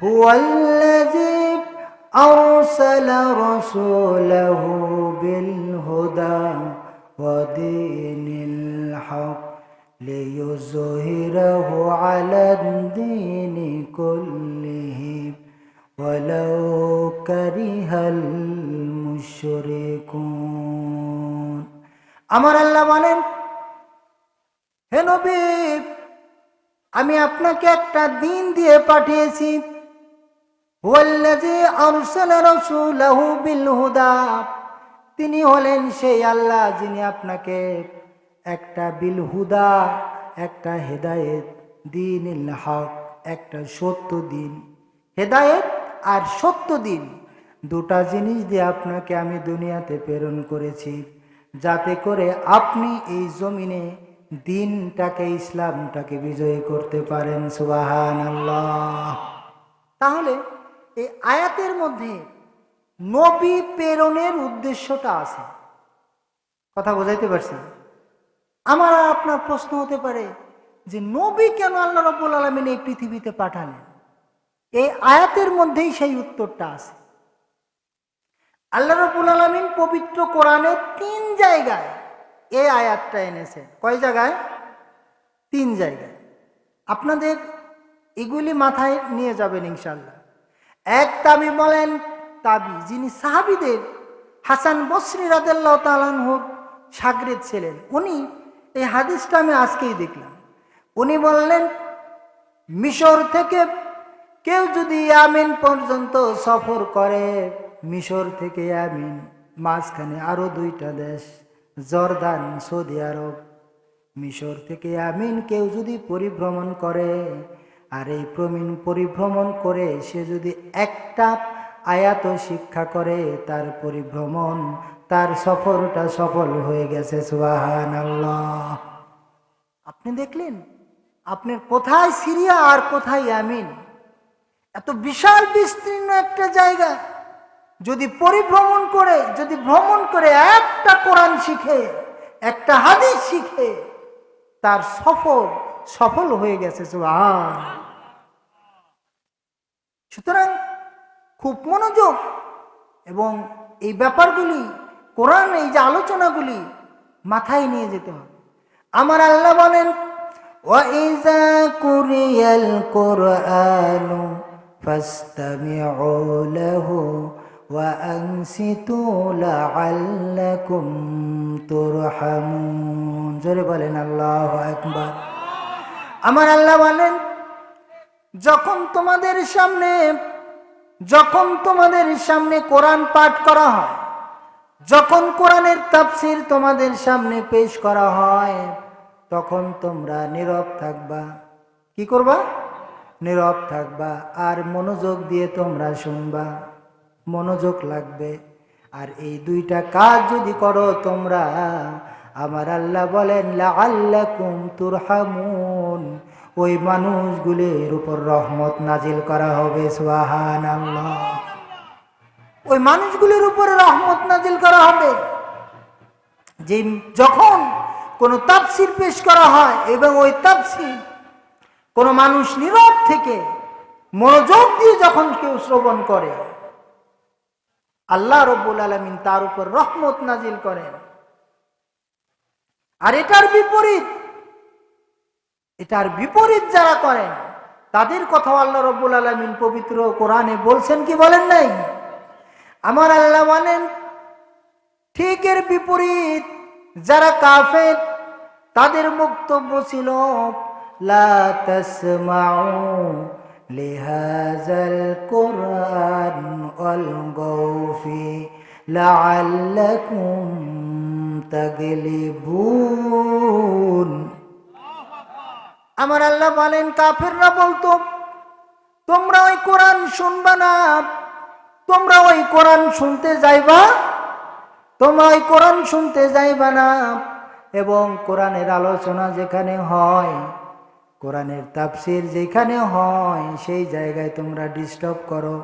হুয়াল্লাযী আরসালা রাসূলাহু বিল হুদা ওয়া দীনিল হক লিইয়ুযহিরাহু আলাদ দীনি কুল্লিহি ওয়ালাউ কারিহাল মুশরিকুন। আমার আল্লাহ বলেন, হে নবী, আমি আপনাকে একটা দিন দিয়ে পাঠিয়েছি। হুয়াল্লাযী আরসালা রাসূলাহু বিল হুদা, তিনি হলেন সেই আল্লাহ যিনি আপনাকে একটা বিল হুদা, একটা হেদায়েত, দীনিল হক, একটা সত্য দিন, হেদায়েত আর সত্য দিন, দুটা জিনিস দিয়ে আপনাকে আমি দুনিয়াতে প্রেরণ করেছি, যাতে করে আপনি এই জমিনে দিনটাকে, ইসলামটাকে বিজয়ী করতে পারেন। সুবহানাল্লাহ। তাহলে এই আয়াতের মধ্যে নবী প্রেরণের উদ্দেশ্যটা আছে। কথা বোঝাইতে পারছি? আমার আপনার প্রশ্ন হতে পারে যে নবী কেন আল্লাহ রাব্বুল আলামিন এই পৃথিবীতে পাঠালেন? এই আয়াতের মধ্যেই সেই উত্তরটা আছে। আল্লাহ রাব্বুল আলামিন পবিত্র কোরআনের 3 জায়গায় এই আয়াতটা এনেছেন। কয় জায়গায়? 3 জায়গায়। আপনাদের এগুলি মাথায় নিয়ে যাবেন ইনশাআল্লাহ। এক তাবি বলেন, তাবি যিনি সাহাবীদের হাসান বসরি রাদিয়াল্লাহু তাআলা আনহুর শাগরেদ ছিলেন, উনি এই হাদিসটা আমি আজকেই দেখলাম। উনি বললেন, মিশর থেকে কেউ যদি ইয়ামেন পর্যন্ত সফর করে, মিশর থেকে ইয়ামেন, মাঝখানে আরো 2টা দেশ, জর্দান, সৌদি আরব, মিশর থেকে ইয়ামেন কেউ যদি পরিভ্রমণ করে, আর এই পরিভ্রমণ করে সে যদি একটা আয়াত শিক্ষা করে, তার পরিভ্রমণ, তার সফরটা সফল হয়ে গেছে। সুবহানাল্লাহ। আপনি দেখলেন আপনার কোথায় সিরিয়া আর কোথায় ইয়ামেন, এত বিশাল বিস্তীর্ণ একটা জায়গা, যদি পরিভ্রমণ করে, যদি ভ্রমণ করে একটা কোরআন শিখে, একটা হাদিস শিখে, তার সফল হয়ে গেছে। সুবহানাল্লাহ। সুতরাং খুব মনোযোগ এবং এই ব্যাপারগুলি, কোরআন এই যে আলোচনাগুলি মাথায় নিয়ে যেতে হবে। আমার আল্লাহ বলেন, ওয়াইযা কুরিয়াল কুরআনু ফাসতামিউ লাহু ওয়া আনসিতু লাআল্লাকুম তুরহামুন। জোরে বলেন আল্লাহু আকবার। আমার আল্লাহ বলেন, যখন তোমাদের সামনে কোরআন পাঠ করা হয়, যখন কোরআনের তাফসীর তোমাদের সামনে পেশ করা হয়, তখন তোমরা নীরব থাকবা। কি করবা? নীরব থাকবা, আর মনোযোগ দিয়ে তোমরা শুনবা, মনোযোগ লাগবে। আর এই 2টা কাজ যদি করো তোমরা, আমার আল্লাহ বলেন, লাআল্লাকুম তুরহামুন, ওই মানুষগুলির উপর রহমত নাজিল করা হবে। সুবহানাল্লাহ। ওই মানুষগুলির উপর রহমত নাজিল করা হবে যে যখন কোনো তাফসীর পেশ করা হয় এবং ওই তাফসীর কোনো মানুষ নীরব থেকে মনোযোগ দিয়ে যখন কেউ শ্রবণ করে, আল্লাহ রাব্বুল আলামিন তার উপর রহমত নাজিল করেন। আর এটার বিপরীত যারা করেন, তাদের কথা আল্লাহ রাব্বুল আলামিন পবিত্র কোরআনে বলছেন কি বলেন নাই? আমার আল্লাহ বলেন, ঠিক এর বিপরীত যারা কাফের, তাদের বক্তব্য ছিল, লা তাসমাউ লিহাযাল কুরআন ওয়ালগাউ ফি লাআল্লাকুম তাগলিবুন। আমার আল্লাহ বলেন, কাফেররা বলতো, তোমরা ওই কোরআন শুনবা না, তোমরা ওই কোরআন শুনতে যাইবা না, এবং কোরআনের আলোচনা যেখানে হয়, কোরআনের তাফসীর যেখানে হয়, সেই জায়গায় তোমরা ডিস্টার্ব করো,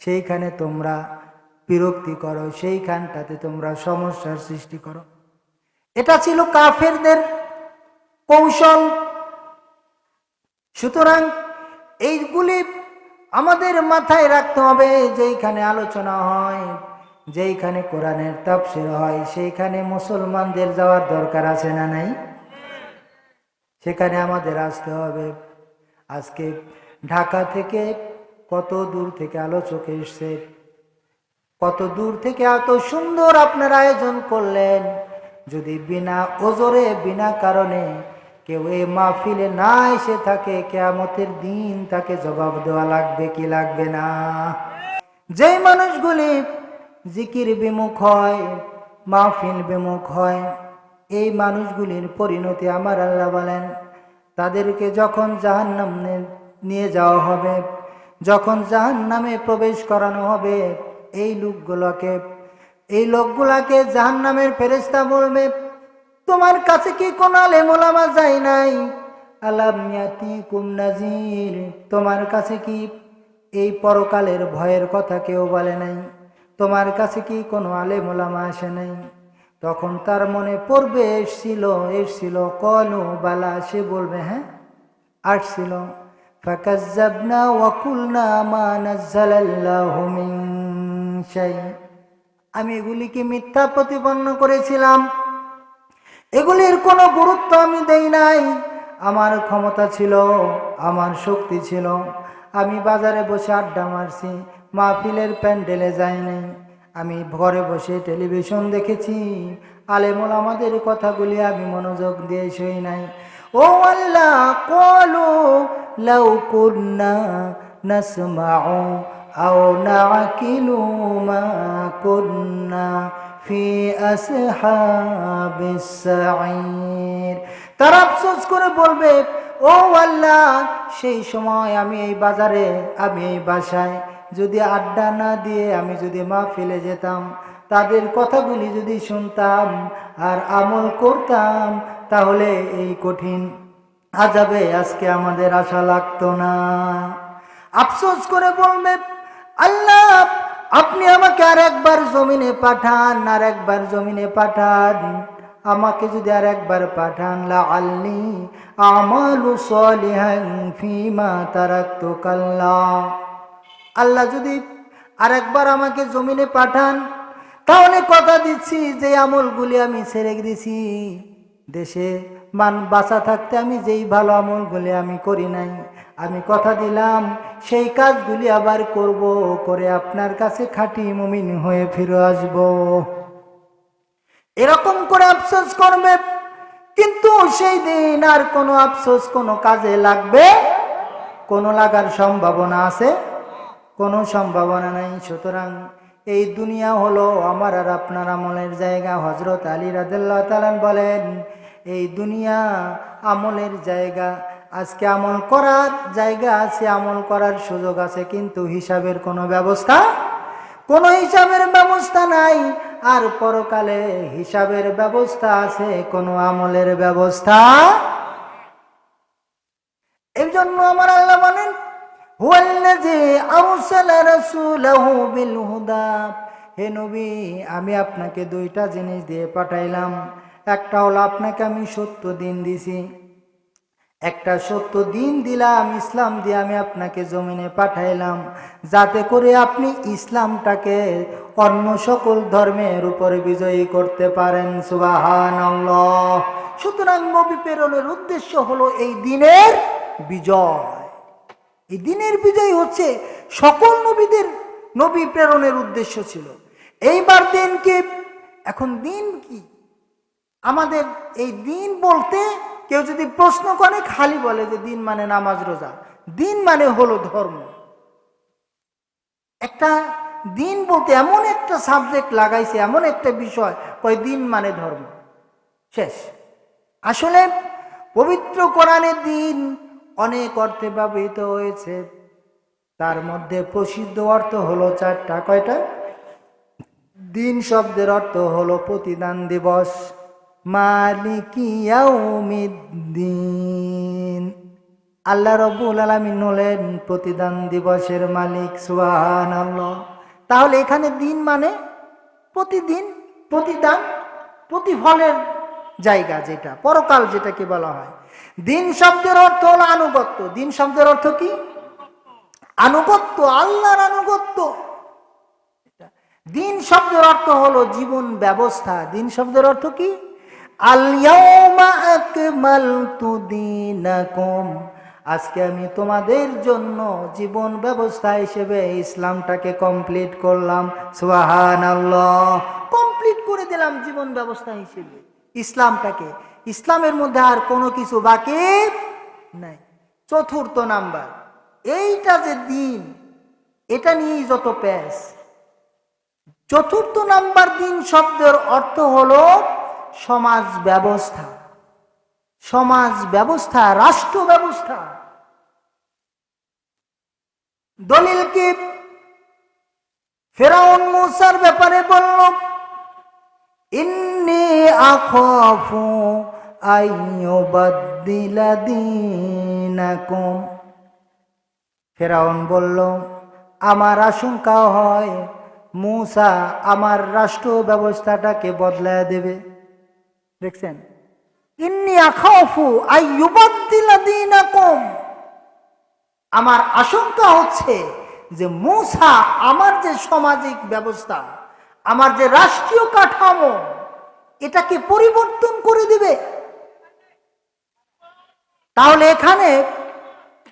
সেইখানে তোমরা বিরক্তি করো, সেইখানটাতে তোমরা সমস্যার সৃষ্টি করো। এটা ছিল কাফেরদের কৌশল। সুতরাং এইগুলি আমাদের মাথায় রাখতে হবে, যেইখানে আলোচনা হয়, যেইখানে কোরআনের তাফসীর হয়, সেইখানে মুসলমানদের যাওয়ার দরকার আছে না নাই? সেখানে আমাদের আসতে হবে। আজকে ঢাকা থেকে কত দূর থেকে আলোচক এসছে, কত দূর থেকে এত সুন্দর আপনার আয়োজন করলেন। যদি বিনা ওজরে বিনা কারণে কেউ এই মাহফিলে না এসে থাকে, কিয়ামতের দিন তাকে জবাব দেওয়া লাগবে কি লাগবে না? যেই মানুষগুলি জিকির বিমুখ হয়, মাহফিল বিমুখ হয়, এই মানুষগুলির পরিণতি আমার আল্লাহ বলেন, তাদেরকে যখন জাহান্নামে নিয়ে যাওয়া হবে, যখন জাহান্নামে প্রবেশ করানো হবে, এই লোকগুলাকে জাহান্নামের ফেরেশতা বলবে, তোমার কাছে কি কোনো আলেম ওলামা যায় নাই? আলাম ইয়াতিকুম নাযীর, তোমার কাছে কি এই পরকালের ভয়ের কথা কেউ বলে নাই? তোমার কাছে কি কোনো আলেম ওলামা আসে নাই? তখন তার মনে পড়বে এসছিল, কলু বালা, সে বলবে হ্যাঁ আসছিল। ফাকাজ্জাবনা ওয়া কুলনা মা নাযালাল্লাহু মিন শাই, আমি এগুলিকে মিথ্যা প্রতিপন্ন করেছিলাম, এগুলির কোনো গুরুত্ব আমি দেই নাই। আমার ক্ষমতা ছিল, আমার শক্তি ছিল, আমি বাজারে বসে আড্ডা মারছি, মাহফিলের প্যান্ডেলে যাই নাই, আমি ঘরে বসে টেলিভিশন দেখেছি, আলেম ওলামাদের কথাগুলি আমি মনোযোগ দিয়ে শুই নাই। ও আল্লাহ, ক্বালু লাউ কুন্না নাসমাউ আও নাকিলু মা কুন্না ফি আসহাবিস সাঈর, তারা আফসোস করে বলবে, ও আল্লাহ, সেই সময় আমি এই বাজারে, আমি এই বাসায় যদি আড্ডা না দিয়ে আমি যদি মাহফিলে যেতাম, তাদের কথাগুলি যদি শুনতাম আর আমল করতাম, তাহলে এই কঠিন আযাবে আজকে আমাদের আশা লাগতো না। আফসোস করে বলবে, আল্লাহ, আপনি আমাকে আর একবার জমিনে পাঠান, আর একবার জমিনে পাঠান, আমাকে যদি আর একবার পাঠান, লাআল্লি আমালু সলিহান ফিমা তারাকতু, কাল্লা, আল্লাহ যদি আর একবার আমাকে জমিনে পাঠান, তাহলে কথা দিচ্ছি যে আমলগুলি আমি ছেড়ে দিছি, দেশে বাঁচা থাকতে আমি যেই ভালো আমলগুলি আমি করি নাই, আমি কথা দিলাম সেই কাজগুলি আবার করব, করে আপনার কাছে খাঁটি মুমিন হয়ে ফিরে আসব। এরকম করে আফসোস করবে, কিন্তু সেই দিন আর কোনো আফসোস কোনো কাজে লাগবে, কোনো লাগার সম্ভাবনা আছে? কোনো সম্ভাবনা নাই। সুতরাং এই দুনিয়া হলো আমার আর আপনার আমলের জায়গা। হযরত আলী রাদিয়াল্লাহু তাআলা বলেন, এই দুনিয়া আমলের জায়গা। আজকে আমল করার জায়গা আছে, আমল করার সুযোগ আছে, কিন্তু হিসাবের কোনো ব্যবস্থা, কোনো হিসাবের ব্যবস্থা নাই। আর পরকালে হিসাবের ব্যবস্থা আছে, কোনো আমলের ব্যবস্থা। এই জন্য আমার আল্লাহ বলেন, হুয়াল্লাযী আরসালা রাসূলাহু বিল হুদা, হে নবী, আমি আপনাকে দুইটা জিনিস দিয়ে পাঠাইলাম। একটা হলো আপনাকে আমি সত্য দিন দিছি, একটা সত্য দিন দিলাম, ইসলাম দিয়ে আমি আপনাকে জমিনে পাঠাইলাম, যাতে করে আপনি ইসলামটাকে অন্য সকল ধর্মের উপরে বিজয়ী করতে পারেন। সুবহানাল্লাহ। সুতরাং নবী প্রেরণের উদ্দেশ্য হলো এই দিনের বিজয়। এই দিনের বিজয় হচ্ছে সকল নবীদের, নবী প্রেরণের উদ্দেশ্য ছিল। এইবার দিন কি? এখন দিন কি? আমাদের এই দিন বলতে কেউ যদি প্রশ্ন করে, খালি বলে যে দিন মানে নামাজ রোজা। দিন মানে হলো ধর্ম। একটা দিন বলতে এমন একটা সাবজেক্ট লাগাইছে, এমন একটা বিষয়, কয় দিন মানে ধর্ম, শেষ। আসলে পবিত্র কোরআনের দিন অনেক অর্থে ব্যবহৃত হয়েছে, তার মধ্যে প্রসিদ্ধ অর্থ হলো চারটা। কয়টা? দিন শব্দের অর্থ হলো প্রতিদান দিবস, মালিকি ইয়াউমিদ্দিন। আল্লাহ রাব্বুল আলামিন হলেন প্রতিদান দিবসের মালিক। সুবহানাল্লাহ। তাহলে এখানে দিন মানে প্রতিদিন, প্রতিদান, প্রতিফলের জায়গা, যেটা পরকাল যেটাকে বলা হয়। দিন শব্দের অর্থ হলো আনুগত্য। দিন শব্দের অর্থ কি? আনুগত্য, আল্লাহর আনুগত্য। দিন শব্দের অর্থ হলো জীবন ব্যবস্থা। দিন শব্দের অর্থ কি? আল ইয়াউমা আকমালতু দীনাকুম, আজকে আমি তোমাদের জন্য জীবন ব্যবস্থা হিসেবে ইসলামটাকে কমপ্লিট করলাম। সুবহানাল্লাহ, কমপ্লিট করে দিলাম জীবন ব্যবস্থা হিসেবে ইসলামটাকে। ইসলামের মধ্যে আর কোনো কিছু বাকি নাই। চতুর্থ নাম্বার, এইটা যে দিন, এটা নিয়েই যত প্যাস। চতুর্থ নাম্বার দিন শব্দের অর্থ হলো সমাজ ব্যবস্থা। সমাজ ব্যবস্থা, রাষ্ট্র ব্যবস্থা। দলিল কি? ফেরাউন মূসার ব্যাপারে বলল, ইন্নী আখাফু আইয়ুবাদদিলা দীনাকুম। ফেরাউন বলল, আমার আশঙ্কা হয় মূসা আমার রাষ্ট্র ব্যবস্থাটাকে বদলায় দেবে। দেখছেন, ইন্নী আখাফু আইয়ুবাদদিলা দীনাকুম, আমার আশঙ্কা হচ্ছে যে মূসা আমার যে সামাজিক ব্যবস্থা, আমার যে রাষ্ট্রীয় কাঠামো, এটাকে পরিবর্তন করে দিবে। তাহলে এখানে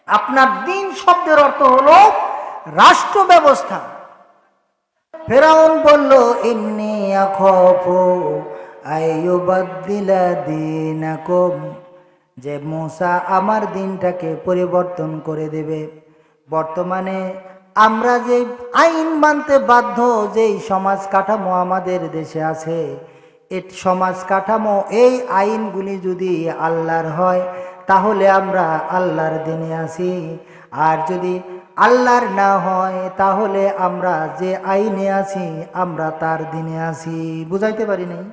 আপনার দিন শব্দের অর্থ হলো রাষ্ট্র ব্যবস্থা। ফেরাউন বলল, ইন্নী আখাফু আইয়ুবাদদিলা দীনাকুম, যে মূসা আমার দিনটাকে পরিবর্তন করে দেবে। বর্তমানে আমরা যে আইন মানতে বাধ্য, যেই সমাজ কাঠামো আমাদের দেশে আছে, এই সমাজ কাঠামো, এই আইনগুলি যদি আল্লাহর হয় তাহলে আমরা আল্লাহর দিনে আছি, আর যদি আল্লাহর না হয় তাহলে আমরা যে আইনে আছি আমরা তার দিনে আছি। বুঝাইতে পারি নাই?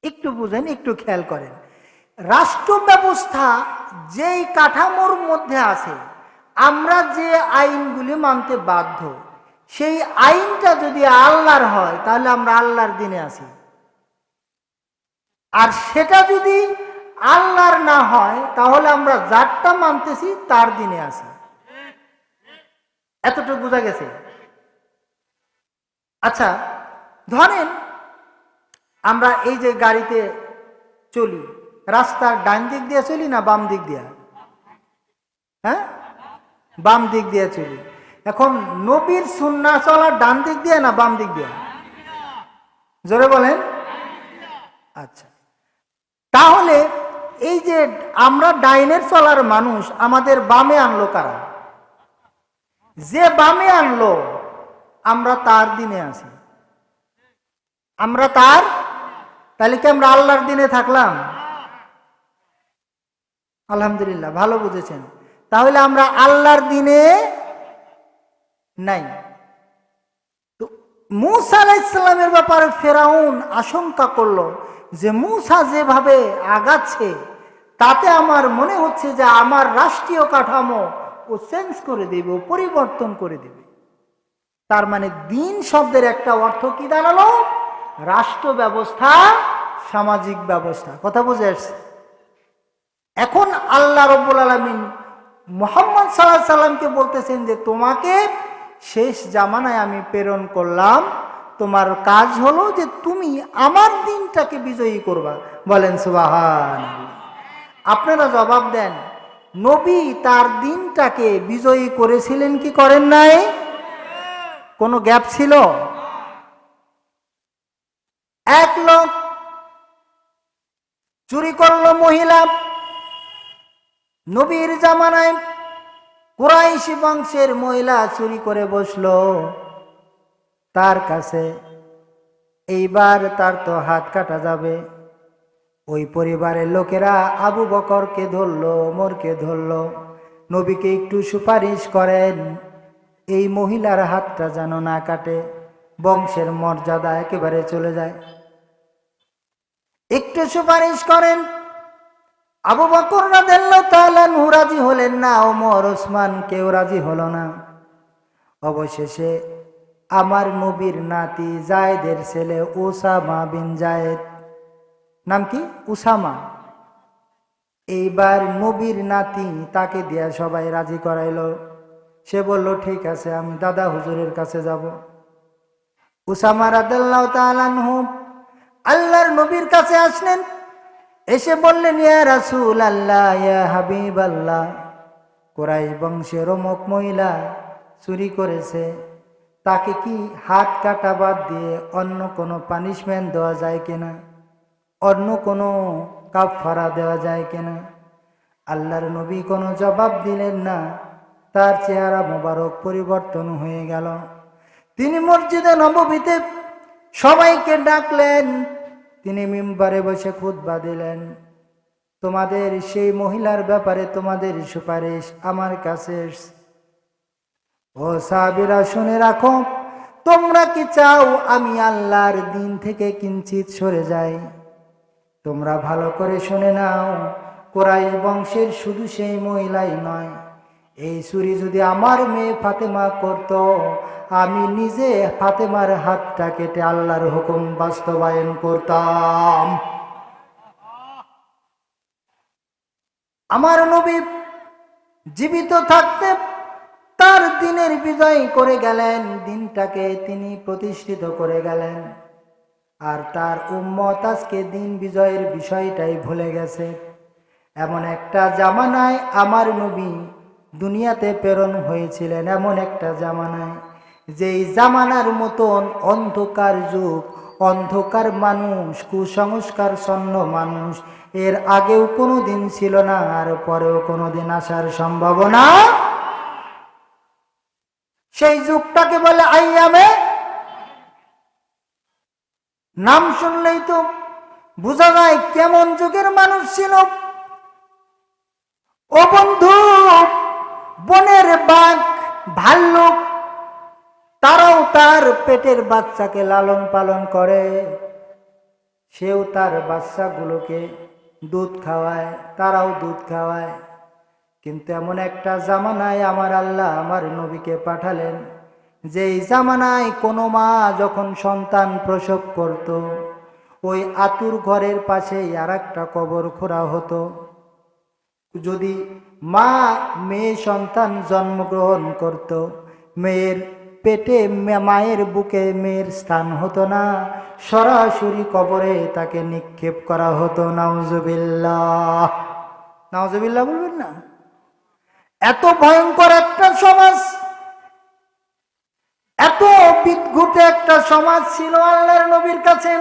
একটু বুঝেন, একটু খেয়াল করেন। রাষ্ট্র ব্যবস্থা যেই কাঠামোর মধ্যে আছে, আমরা যে আইনগুলি মানতে বাধ্য, সেই আইনটা যদি আল্লাহর হয় তাহলে আমরা আল্লাহর দিনে আছি, আর সেটা যদি আল্লাহর না হয় তাহলে আমরা যারটা মানতেছি তার দিনে আছি। এতটুকু বোঝা গেছে? আচ্ছা, ধরেন আমরা এই যে গাড়িতে চলি, রাস্তার ডান দিক দিয়ে চলি না বাম দিক দিয়ে? হ্যাঁ, বাম দিক দিয়ে চলি। এখন নবীর সুন্নাহ চলা ডান দিক দিয়ে না বাম দিক দিয়ে? জোরে বলেন। আচ্ছা, তাহলে এই যে আমরা ডাইনের চলার মানুষ, আমাদের বামে আনলো কারা? যে বামে আনলো আমরা তার দিনে আছি, আমরা তার। তাহলে কি আমরা আল্লাহর দিনে থাকলাম? আলহামদুলিল্লাহ, ভালো বুঝেছেন। তাহলে আমরা আল্লাহর দিনে নাই। তো মূসা আলাইহিস সালামের ব্যাপারে ফেরাউন আশঙ্কা করলো যে মূসা যেভাবে আগাচ্ছে তাতে আমার মনে হচ্ছে যে আমার রাষ্ট্রীয় কাঠামো ও চেঞ্জ করে দেবে, ও পরিবর্তন করে দেবে। তার মানে দিন শব্দের একটা অর্থ কি দাঁড়ালো? রাষ্ট্র ব্যবস্থা, সামাজিক ব্যবস্থা। কথা বুঝে আসছে? এখন আল্লাহ রাব্বুল আলামিন মুহাম্মদ সাল্লাল্লাহু আলাইহি সাল্লামকে বলতেছেন যে তোমাকে শেষ জামানায় আমি প্রেরণ করলাম, তোমার কাজ হলো যে তুমি আমার দিনটাকে বিজয়ী করবা। বলেন সুবহানাল্লাহ। আপনারা জবাব দেন, নবী তার দিনটাকে বিজয়ী করেছিলেন কি করেন নাই? কোনো গ্যাপ ছিল? এক লোক চুরি করলো মহিলা, নবীর জামানায় কুরাইশি বংশের মহিলা চুরি করে বসলো তার কাছে। এইবার তার তো হাত কাটা যাবে। ওই পরিবারের লোকেরা আবু বকরকে ধরলো, ওমরকে ধরলো, নবীকে একটু সুপারিশ করেন এই মহিলার হাতটা যেন না কাটে, বংশের মর্যাদা একেবারে চলে যায়। একটু সুপারিশ করেন। আবু বকর রাদিয়াল্লাহু তাআলা আনহু রাজি হলেন না, ওমর, ওসমান কেউ রাজি হলো না। অবশেষে আমার নবীর নাতি জায়েদের ছেলে উসামা বিন জায়েদ, নাম কি? উসামা। এইবার নবীর নাতি, তাকে দিয়া সবাই রাজি করাইলো। সে বলল, ঠিক আছে, আমি দাদা হুজুরের কাছে যাব। উসামা রাদিয়াল্লাহু তাআলা আনহু আল্লাহর নবীর কাছে আসলেন, এসে বললেন, ইয়া রাসূলুল্লাহ, ইয়া হাবিবাল্লাহ, কুরাইশ বংশের অমুক মহিলা চুরি করেছে, তাকে কি হাত কাটা বাদ দিয়ে অন্য কোনো পানিশমেন্ট দেওয়া যায় কিনা, অন্য কোনো কাফারা দেওয়া যায় কিনা? আল্লাহর নবী কোনো জবাব দিলেন না। তার চেহারা মোবারক পরিবর্তন হয়ে গেল। তিনি মসজিদে নববীতে সবাইকে ডাকলেন, তিনি মিম্বারে বসে খুতবা দিলেন, তোমাদের সেই মহিলার ব্যাপারে তোমাদের সুপারিশ আমার কাছে এসেছে। ও সাহাবীরা, শুনে রাখো, তোমরা কি চাও আমি আল্লাহর দিন থেকে কিঞ্চিত সরে যাই? তোমরা ভালো করে শুনে নাও, কুরাইশ বংশের শুধু সেই মহিলাই নয়, এই চুরি যদি আমার মেয়ে ফাতেমা করত, আমি নিজে ফাতেমার হাতটা কেটে আল্লাহর হুকুম বাস্তবায়ন করতাম। আমার নবী জীবিত থাকতে তার দিনের বিজয় করে গেলেন, দিনটাকে তিনি প্রতিষ্ঠিত করে গেলেন। আর তার উম্মত আজকে দিন বিজয়ের বিষয়টাই ভুলে গেছে। এমন একটা জামানায় আমার নবী দুনিয়াতে প্রেরণ হয়েছিলেন, এমন একটা জামানায়, যেই জামানার মতন অন্ধকার যুগ, অন্ধকার মানুষ, কুসংস্কার ছন্ন মানুষ এর আগেও কোনো দিন ছিল না, আর পরেও কোনো দিন আসার সম্ভাবনা। সেই যুগটাকে বলে আইয়ামে, নাম শুনলেই তো বোঝা যায় কেমন যুগের মানুষ ছিল। ও বন্ধু, বনের বাঘ, ভাল্লুক, তারাও তার পেটের বাচ্চাকে লালন পালন করে, সেও তার বাচ্চাগুলোকে দুধ খাওয়ায়, তারাও দুধ খাওয়ায়। কিন্তু এমন একটা জামানায় আমার আল্লাহ আমার নবীকে পাঠালেন, যেই জামানায় কোনো মা যখন সন্তান প্রসব করত, ওই আতুর ঘরের পাশেই আর একটা কবর খোঁড়া হতো। যদি মা মেয়ে সন্তান জন্মগ্রহণ করত, মেয়ের পেটে, মায়ের বুকে মেয়ের স্থান হতো না, সরাসরি কবরে তাকে নিক্ষেপ করা হতো। নাউজুবিল্লাহ, নাউজুবিল্লাহ বলবেন না? এত ভয়ঙ্কর একটা সমাজ, এত বিদঘুটে একটা সমাজ ছিল আল্লাহর নবীর কাছে।